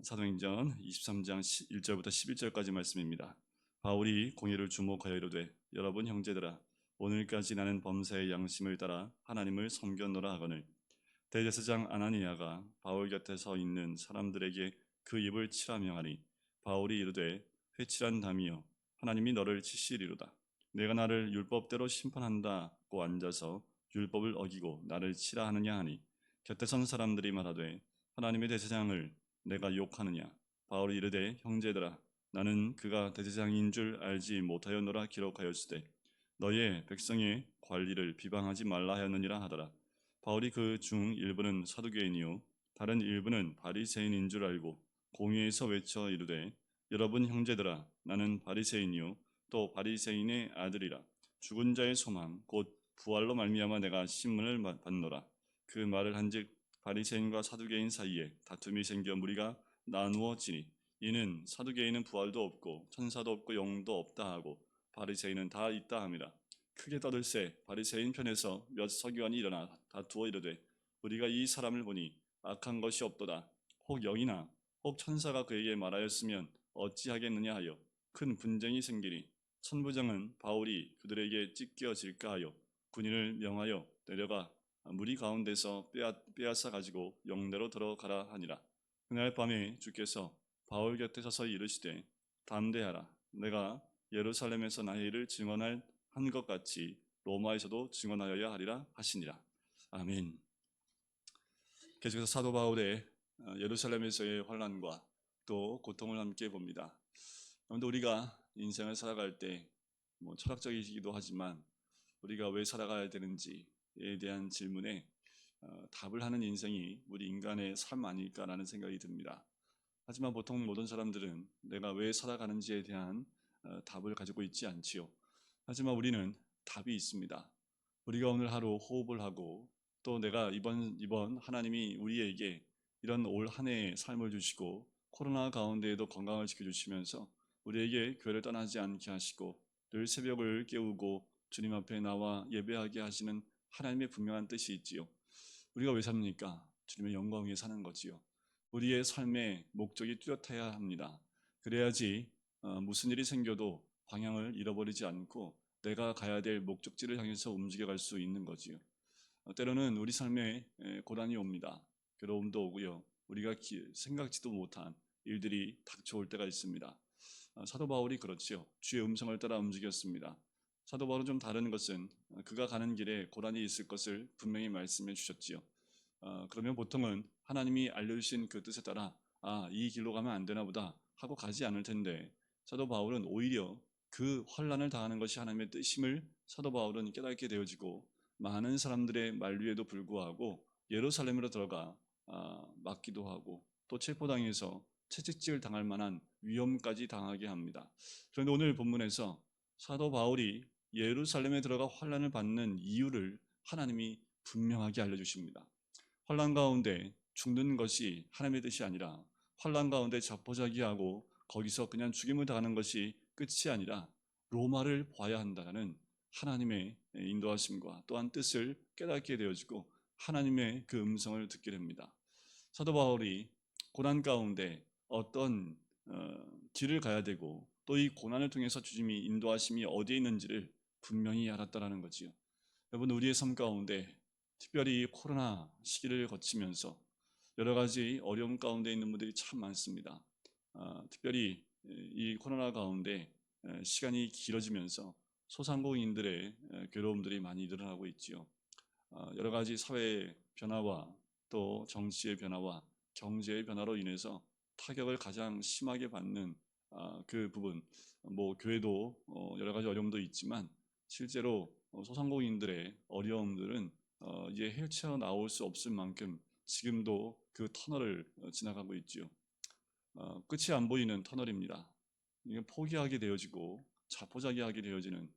사도행전 23장 1절부터 11절까지 말씀입니다. 바울이 공회를 주목하여 이르되 여러분 형제들아 오늘까지 나는 범사의 양심을 따라 하나님을 섬겼노라 하거늘 대제사장 아나니아가 바울 곁에 서 있는 사람들에게 그 입을 치라 명하니 바울이 이르되 회칠한 담이여 하나님이 너를 치시리로다. 내가 나를 율법대로 심판한다고 앉아서 율법을 어기고 나를 치라 하느냐 하니 곁에 선 사람들이 말하되 하나님의 대제사장을 내가 욕하느냐. 바울이 이르되 형제들아 나는 그가 대제사장인 줄 알지 못하였노라 기록하였으되 너의 백성의 관리를 비방하지 말라 하였느니라 하더라. 바울이 그 중 일부는 사두개인이요 다른 일부는 바리새인인 줄 알고 공회에서 외쳐 이르되 여러분 형제들아 나는 바리새인이요 또 바리새인의 아들이라. 죽은 자의 소망 곧 부활로 말미암아 내가 신문을 받노라. 그 말을 한즉 바리새인과 사두개인 사이에 다툼이 생겨 무리가 나누어지니 이는 사두개인은 부활도 없고 천사도 없고 영도 없다 하고 바리새인은 다 있다 함이라. 크게 떠들새 바리새인 편에서 몇 서기관이 일어나 다투어 이르되 우리가 이 사람을 보니 악한 것이 없도다. 혹 영이나 혹 천사가 그에게 말하였으면 어찌하겠느냐 하여 큰 분쟁이 생기니 천부장은 바울이 그들에게 찢겨질까 하여 군인을 명하여 내려가 무리 가운데서 빼앗아 가지고 영내로 들어가라 하니라. 그날 밤에 주께서 바울 곁에 서서 이르시되 담대하라. 내가 예루살렘에서 나의 일을 증언할 한 것 같이 로마에서도 증언하여야 하리라 하시니라. 아멘. 계속해서 사도 바울의 예루살렘에서의 환난과 또 고통을 함께 봅니다. 그런데 우리가 인생을 살아갈 때 철학적이기도 하지만 우리가 왜 살아가야 되는지에 대한 질문에 답을 하는 인생이 우리 인간의 삶 아닐까라는 생각이 듭니다. 하지만 보통 모든 사람들은 내가 왜 살아가는지에 대한 답을 가지고 있지 않지요. 하지만 우리는 답이 있습니다. 우리가 오늘 하루 호흡을 하고 또 내가 이번 하나님이 우리에게 이런 올 한 해의 삶을 주시고 코로나 가운데에도 건강을 지켜주시면서 우리에게 교회를 떠나지 않게 하시고 늘 새벽을 깨우고 주님 앞에 나와 예배하게 하시는 하나님의 분명한 뜻이 있지요. 우리가 왜 삽니까? 주님의 영광 위에 사는 거지요. 우리의 삶의 목적이 뚜렷해야 합니다. 그래야지 무슨 일이 생겨도 방향을 잃어버리지 않고 내가 가야 될 목적지를 향해서 움직여갈 수 있는 거지요. 때로는 우리 삶에 고난이 옵니다. 괴로움도 오고요. 우리가 생각지도 못한 일들이 닥쳐올 때가 있습니다. 사도 바울이 그렇지요. 주의 음성을 따라 움직였습니다. 사도 바울은 좀 다른 것은 그가 가는 길에 고난이 있을 것을 분명히 말씀해 주셨지요. 그러면 보통은 하나님이 알려주신 그 뜻에 따라 이 길로 가면 안 되나 보다 하고 가지 않을 텐데 사도 바울은 오히려 그 환난을 당하는 것이 하나님의 뜻임을 사도 바울은 깨닫게 되어지고 많은 사람들의 만류에도 불구하고 예루살렘으로 들어가 맞기도 하고 또 체포당해서 채찍질을 당할 만한 위험까지 당하게 합니다. 그런데 오늘 본문에서 사도 바울이 예루살렘에 들어가 환난을 받는 이유를 하나님이 분명하게 알려주십니다. 환난 가운데 죽는 것이 하나님의 뜻이 아니라 환난 가운데 자포자기하고 거기서 그냥 죽임을 당하는 것이 끝이 아니라 로마를 봐야 한다는 하나님의 인도하심과 또한 뜻을 깨닫게 되어지고 하나님의 그 음성을 듣게 됩니다. 사도 바울이 고난 가운데 어떤 길을 가야 되고 또 이 고난을 통해서 주님이 인도하심이 어디에 있는지를 분명히 알았다라는 거지요. 여러분 우리의 삶 가운데 특별히 코로나 시기를 거치면서 여러 가지 어려움 가운데 있는 분들이 참 많습니다. 특별히 이 코로나 가운데 시간이 길어지면서 소상공인들의 괴로움들이 많이 늘어나고 있지요. 여러 가지 사회의 변화와 또 정치의 변화와 경제의 변화로 인해서 타격을 가장 심하게 받는 그 부분, 교회도 여러 가지 어려움도 있지만 실제로 소상공인들의 어려움들은 이제 헤쳐나올 수 없을 만큼 지금도 그 터널을 지나가고 있지요. 끝이 안 보이는 터널입니다. 이게 포기하게 되어지고 자포자기하게 되어지는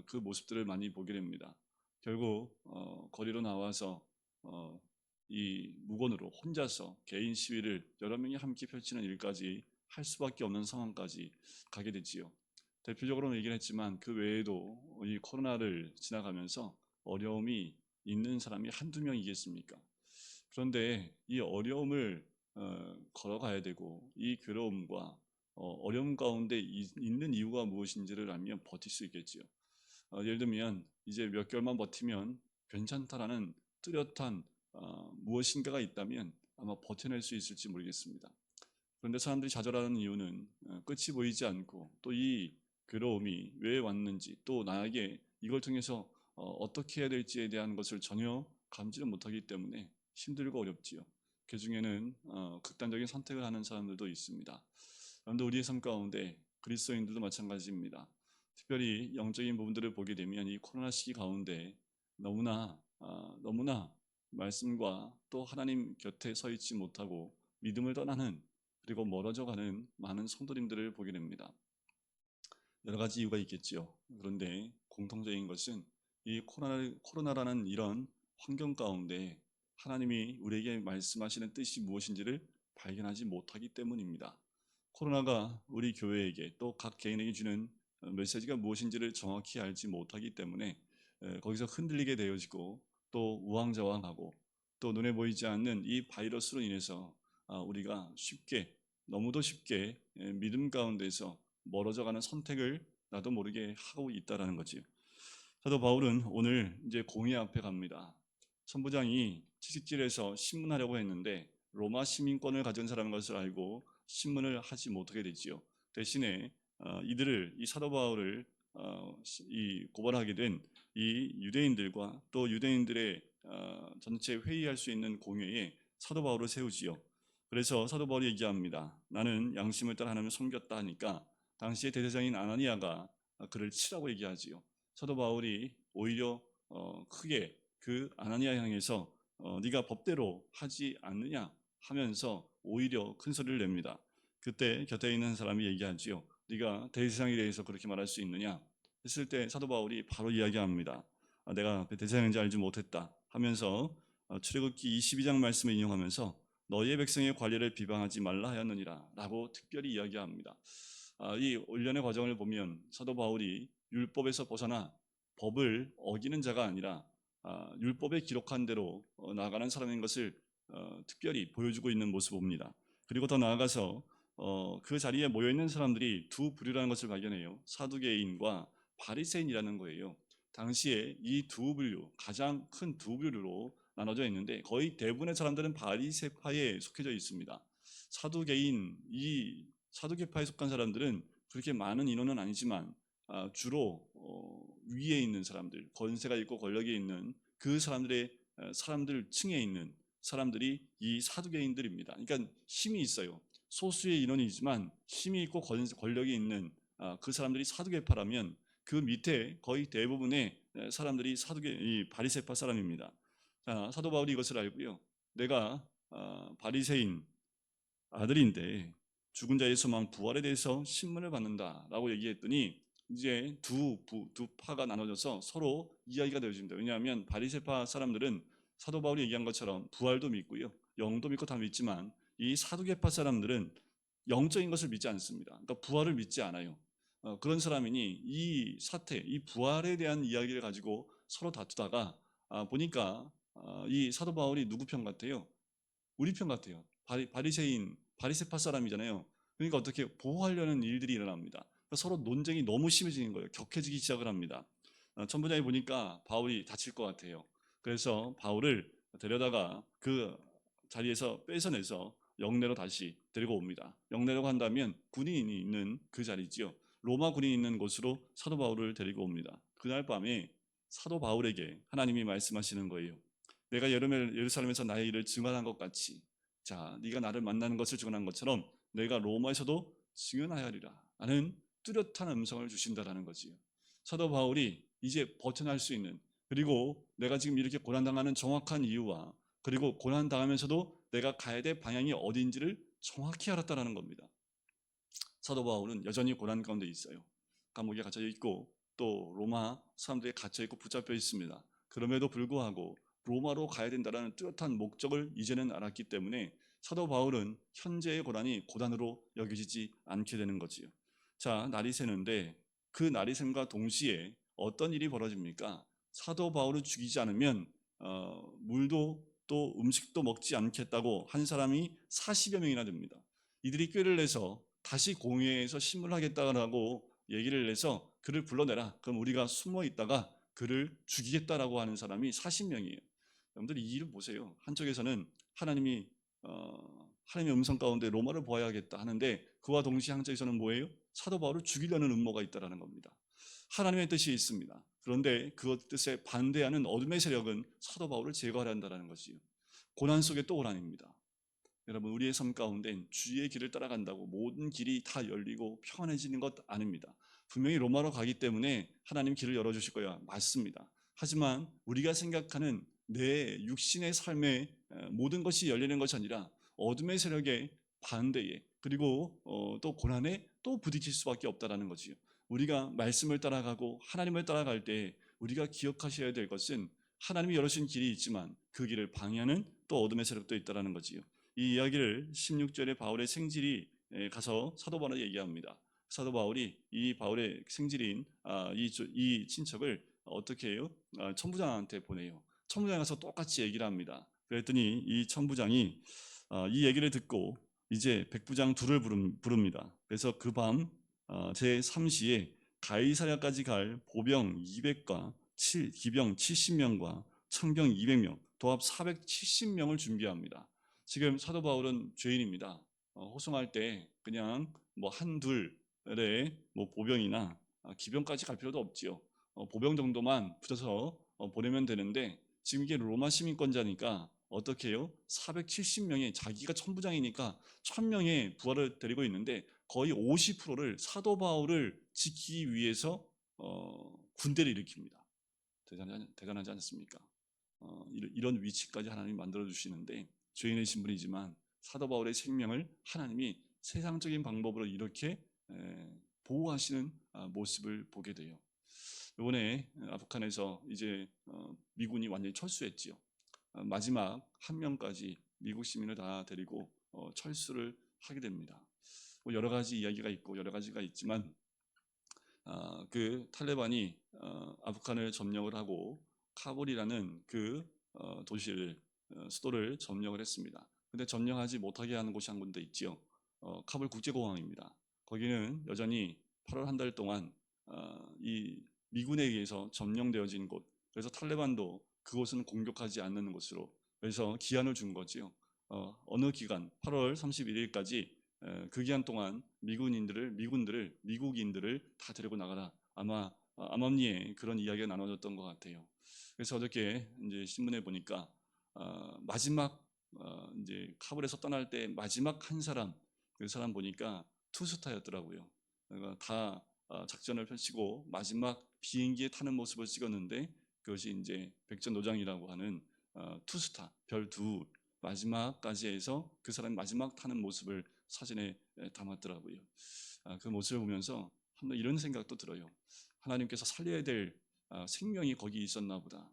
그 모습들을 많이 보게 됩니다. 결국 거리로 나와서 이 무건으로 혼자서 개인 시위를 여러 명이 함께 펼치는 일까지 할 수밖에 없는 상황까지 가게 되지요. 대표적으로는 얘기를 했지만 그 외에도 이 코로나를 지나가면서 어려움이 있는 사람이 한두 명이겠습니까? 그런데 이 어려움을 걸어가야 되고 이 괴로움과 어려움 가운데 있는 이유가 무엇인지를 알면 버틸 수 있겠지요. 예를 들면 이제 몇 개월만 버티면 괜찮다라는 뚜렷한 무엇인가가 있다면 아마 버텨낼 수 있을지 모르겠습니다. 그런데 사람들이 좌절하는 이유는 끝이 보이지 않고 또 이 괴로움이 왜 왔는지 또 나에게 이걸 통해서 어떻게 해야 될지에 대한 것을 전혀 감지를 못하기 때문에 힘들고 어렵지요. 그 중에는 극단적인 선택을 하는 사람들도 있습니다. 그런데 우리의 삶 가운데 그리스도인들도 마찬가지입니다. 특별히 영적인 부분들을 보게 되면 이 코로나 시기 가운데 너무나 말씀과 또 하나님 곁에 서 있지 못하고 믿음을 떠나는 그리고 멀어져 가는 많은 성도님들을 보게 됩니다. 여러 가지 이유가 있겠지요. 그런데 공통적인 것은 이 코로나라는 이런 환경 가운데 하나님이 우리에게 말씀하시는 뜻이 무엇인지를 발견하지 못하기 때문입니다. 코로나가 우리 교회에게 또 각 개인에게 주는 메시지가 무엇인지를 정확히 알지 못하기 때문에 거기서 흔들리게 되어지고 또 우왕좌왕하고 또 눈에 보이지 않는 이 바이러스로 인해서 우리가 너무도 쉽게 믿음 가운데서 멀어져가는 선택을 나도 모르게 하고 있다라는 거지요. 사도 바울은 오늘 이제 공회 앞에 갑니다. 천부장이 채식질에서 신문하려고 했는데 로마 시민권을 가진 사람인 것을 알고 신문을 하지 못하게 되지요. 대신에 이 사도 바울을 이 고발하게 된 이 유대인들과 또 유대인들의 전체 회의할 수 있는 공회에 사도 바울을 세우지요. 그래서 사도 바울이 얘기합니다. 나는 양심을 따라 하나님을 섬겼다 하니까 당시의 대제사장인 아나니아가 그를 치라고 얘기하지요. 사도 바울이 오히려 크게 그 아나니아 향해서 네가 법대로 하지 않느냐 하면서 오히려 큰 소리를 냅니다. 그때 곁에 있는 사람이 얘기하지요. 네가 대제사장에 대해서 그렇게 말할 수 있느냐 했을 때 사도 바울이 바로 이야기합니다. 내가 그 대제사장인지 알지 못했다 하면서 출애굽기 22장 말씀을 인용하면서 너희의 백성의 관리를 비방하지 말라 하였느니라 라고 특별히 이야기합니다. 이 일련의 과정을 보면 사도 바울이 율법에서 벗어나 법을 어기는 자가 아니라 율법에 기록한 대로 나아가는 사람인 것을 특별히 보여주고 있는 모습을 봅니다. 그리고 더 나아가서 그 자리에 모여있는 사람들이 두 부류라는 것을 발견해요. 사두개인과 바리새인이라는 거예요. 당시에 이 두 부류, 가장 큰 두 부류로 나눠져 있는데 거의 대부분의 사람들은 바리새파에 속해져 있습니다. 이 사두개파에 속한 사람들은 그렇게 많은 인원은 아니지만 주로 위에 있는 사람들, 권세가 있고 권력이 있는 그 사람들 층에 있는 사람들이 이 사두개인들입니다. 그러니까 힘이 있어요. 소수의 인원이지만 힘이 있고 권력이 있는 그 사람들이 사두개파라면 그 밑에 거의 대부분의 사람들이 이 바리새파 사람입니다. 사도 바울이 이것을 알고요. 내가 바리새인 아들인데 죽은 자의 소망 부활에 대해서 신문을 받는다라고 얘기했더니 이제 두 파가 나눠져서 서로 이야기가 되어집니다. 왜냐하면 바리새파 사람들은 사도 바울이 얘기한 것처럼 부활도 믿고요, 영도 믿고 다 믿지만 이 사두개파 사람들은 영적인 것을 믿지 않습니다. 그러니까 부활을 믿지 않아요. 그런 사람이니 이 부활에 대한 이야기를 가지고 서로 다투다가 보니까 이 사도 바울이 누구 편 같아요? 우리 편 같아요. 바리새파 사람이잖아요. 그러니까 어떻게 보호하려는 일들이 일어납니다. 그러니까 서로 논쟁이 너무 심해지는 거예요. 격해지기 시작을 합니다. 천부장이 보니까 바울이 다칠 것 같아요. 그래서 바울을 데려다가 그 자리에서 뺏어내서 영내로 다시 데리고 옵니다. 영내로 간다면 군인이 있는 그 자리지요. 로마 군인이 있는 곳으로 사도 바울을 데리고 옵니다. 그날 밤에 사도 바울에게 하나님이 말씀하시는 거예요. 내가 예루살렘에서 나의 일을 증언한 것 같이 자, 네가 나를 만나는 것을 증언한 것처럼 내가 로마에서도 증언하여리라 라는 뚜렷한 음성을 주신다라는 거지요. 사도 바울이 이제 버텨날 수 있는, 그리고 내가 지금 이렇게 고난당하는 정확한 이유와 그리고 고난당하면서도 내가 가야 될 방향이 어디인지를 정확히 알았다라는 겁니다. 사도 바울은 여전히 고난 가운데 있어요. 감옥에 갇혀 있고 또 로마 사람들에 갇혀 있고 붙잡혀 있습니다. 그럼에도 불구하고 로마로 가야 된다는 뚜렷한 목적을 이제는 알았기 때문에 사도 바울은 현재의 고난이 고난으로 여겨지지 않게 되는 거지요. 자, 날이 새는데 그 날이 샘과 동시에 어떤 일이 벌어집니까? 사도 바울을 죽이지 않으면 물도 밥도 음식도 먹지 않겠다고 한 사람이 40여 명이나 됩니다. 이들이 꾀를 내서 다시 공회에서 신문하겠다고 얘기를 내서 그를 불러내라. 그럼 우리가 숨어 있다가 그를 죽이겠다라고 하는 사람이 40명이에요. 여러분들 이 일을 보세요. 한쪽에서는 하나님이 하나님의 음성 가운데 로마를 보아야겠다 하는데 그와 동시에 한쪽에서는 뭐예요? 사도 바울을 죽이려는 음모가 있다라는 겁니다. 하나님의 뜻이 있습니다. 그런데 그 뜻에 반대하는 어둠의 세력은 사도 바울을 제거하려 한다는 것이요. 고난 속에 또 고난입니다. 여러분 우리의 삶 가운데 주의 길을 따라간다고 모든 길이 다 열리고 평안해지는 것 아닙니다. 분명히 로마로 가기 때문에 하나님 길을 열어주실 거야. 맞습니다. 하지만 우리가 생각하는 내 육신의 삶의 모든 것이 열리는 것이 아니라 어둠의 세력의 반대에 그리고 또 고난에 또 부딪힐 수밖에 없다라는 거지요. 우리가 말씀을 따라가고 하나님을 따라갈 때 우리가 기억하셔야 될 것은 하나님이 열어주신 길이 있지만 그 길을 방해하는 또 어둠의 세력도 있다라는 거지요. 이 이야기를 16절에 바울의 생질이 가서 사도 바울에게 얘기합니다. 사도 바울이 이 바울의 생질인 이 친척을 어떻게 해요? 천부장한테 보내요. 천부장에 가서 똑같이 얘기를 합니다. 그랬더니 이 천부장이 이 얘기를 듣고 이제 백부장 둘을 부릅니다. 그래서 그 밤 제3시에 가이사랴까지 갈 보병 200과 기병 70명과 청병 200명, 도합 470명을 준비합니다. 지금 사도 바울은 죄인입니다. 호송할 때 그냥 뭐 한둘의 뭐 보병이나 기병까지 갈 필요도 없지요. 보병 정도만 붙여서 보내면 되는데 지금 이게 로마 시민권자니까 어떻게 해요? 470명의 자기가 천부장이니까 1000명의 부하를 데리고 있는데 거의 50%를 사도 바울을 지키기 위해서 군대를 일으킵니다. 대단하지 않습니까? 이런 위치까지 하나님이 만들어 주시는데 죄인의 신분이지만 사도 바울의 생명을 하나님이 세상적인 방법으로 이렇게 보호하시는 모습을 보게 돼요. 이번에 아프간에서 이제 미군이 완전히 철수했지요. 마지막 한 명까지 미국 시민을 다 데리고 철수를 하게 됩니다. 뭐 여러 가지 이야기가 있고 여러 가지가 있지만 그 탈레반이 아프간을 점령을 하고 카불이라는 그 도시를 수도를 점령을 했습니다. 근데 점령하지 못하게 하는 곳이 한 군데 있지요. 카불 국제공항입니다. 거기는 여전히 8월 한 달 동안 이 미군에 의해서 점령되어진 곳. 그래서 탈레반도 그곳은 공격하지 않는 곳으로 그래서 기한을 준 거지요. 어느 기간 8월 31일까지 그 기간 동안 미국인들을 다 데리고 나가라. 아마 암암리에 그런 이야기가 나눠졌던 것 같아요. 그래서 어저께 이제 신문에 보니까 마지막 이제 카불에서 떠날 때 마지막 한 사람 그 사람 보니까 투스타였더라고요. 그러니까 다 작전을 펼치고 마지막 비행기에 타는 모습을 찍었는데 그것이 이제 백전노장이라고 하는 투스타 별 두 마지막까지 해서 그 사람이 마지막 타는 모습을 사진에 담았더라고요. 그 모습을 보면서 한번 이런 생각도 들어요. 하나님께서 살려야 될 생명이 거기 있었나 보다.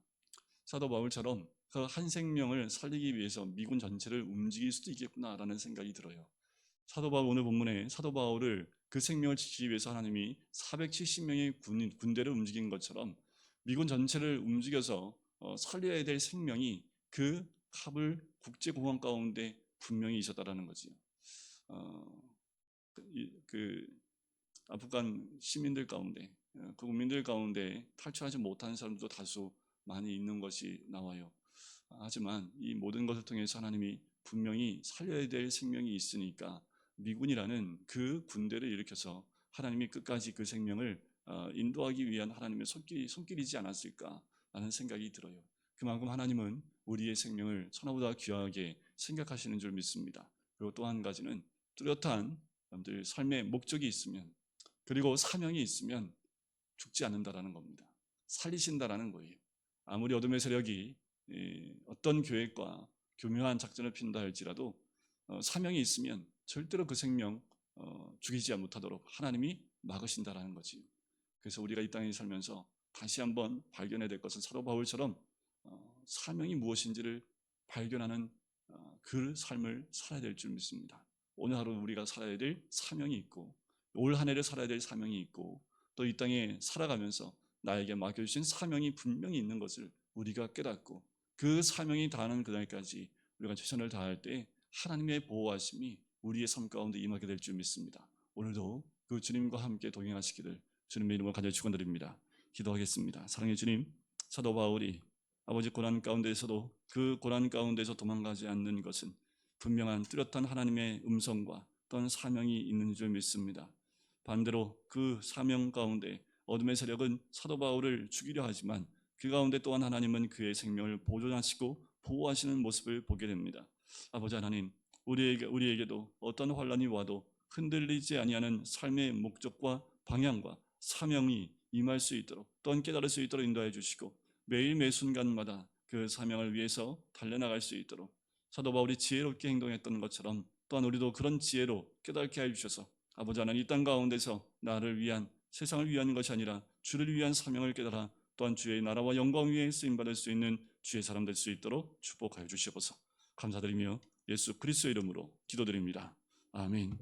사도 바울처럼 그 한 생명을 살리기 위해서 미군 전체를 움직일 수도 있겠구나라는 생각이 들어요. 사도 바울 오늘 본문에 사도 바울을 그 생명을 지키기 위해서 하나님이 470명의 군대를 움직인 것처럼 미군 전체를 움직여서 살려야 될 생명이 그 카불 국제공항 가운데 분명히 있었다라는 거지요. 그 아프간 시민들 가운데 그 국민들 가운데 탈출하지 못한 사람도 다수 많이 있는 것이 나와요. 하지만 이 모든 것을 통해서 하나님이 분명히 살려야 될 생명이 있으니까 미군이라는 그 군대를 일으켜서 하나님이 끝까지 그 생명을 인도하기 위한 하나님의 손길이지 않았을까라는 생각이 들어요. 그만큼 하나님은 우리의 생명을 천하보다 귀하게 생각하시는 줄 믿습니다. 그리고 또 한 가지는 뚜렷한 여러분들 삶의 목적이 있으면 그리고 사명이 있으면 죽지 않는다라는 겁니다. 살리신다라는 거예요. 아무리 어둠의 세력이 어떤 계획과 교묘한 작전을 핀다 할지라도 사명이 있으면 절대로 그 생명 죽이지 못하도록 하나님이 막으신다라는 거지. 그래서 우리가 이 땅에 살면서 다시 한번 발견해야 될 것은 사도 바울처럼 사명이 무엇인지를 발견하는 그 삶을 살아야 될 줄 믿습니다. 오늘 하루 우리가 살아야 될 사명이 있고 올 한 해를 살아야 될 사명이 있고 또 이 땅에 살아가면서 나에게 맡겨주신 사명이 분명히 있는 것을 우리가 깨닫고 그 사명이 다하는 그날까지 우리가 최선을 다할 때 하나님의 보호하심이 우리의 삶 가운데 임하게 될 줄 믿습니다. 오늘도 그 주님과 함께 동행하시기를 주님의 이름으로 간절히 축원드립니다. 기도하겠습니다. 사랑의 주님, 사도 바울이 아버지 고난 가운데에서도 그 고난 가운데서 도망가지 않는 것은 분명한 뚜렷한 하나님의 음성과 또한 사명이 있는 줄 믿습니다. 반대로 그 사명 가운데 어둠의 세력은 사도 바울을 죽이려 하지만 그 가운데 또한 하나님은 그의 생명을 보존하시고 보호하시는 모습을 보게 됩니다. 아버지 하나님, 우리에게도 어떤 환란이 와도 흔들리지 아니하는 삶의 목적과 방향과 사명이 임할 수 있도록 또한 깨달을 수 있도록 인도해 주시고 매일 매 순간마다 그 사명을 위해서 달려나갈 수 있도록 사도 바울이 지혜롭게 행동했던 것처럼 또한 우리도 그런 지혜로 깨닫게 해주셔서 아버지 하나님, 이 땅 가운데서 나를 위한, 세상을 위한 것이 아니라 주를 위한 사명을 깨달아 또한 주의 나라와 영광 위에 쓰임받을 수 있는 주의 사람 될 수 있도록 축복하여 주시옵소서. 감사드리며 예수 그리스도의 이름으로 기도드립니다. 아멘.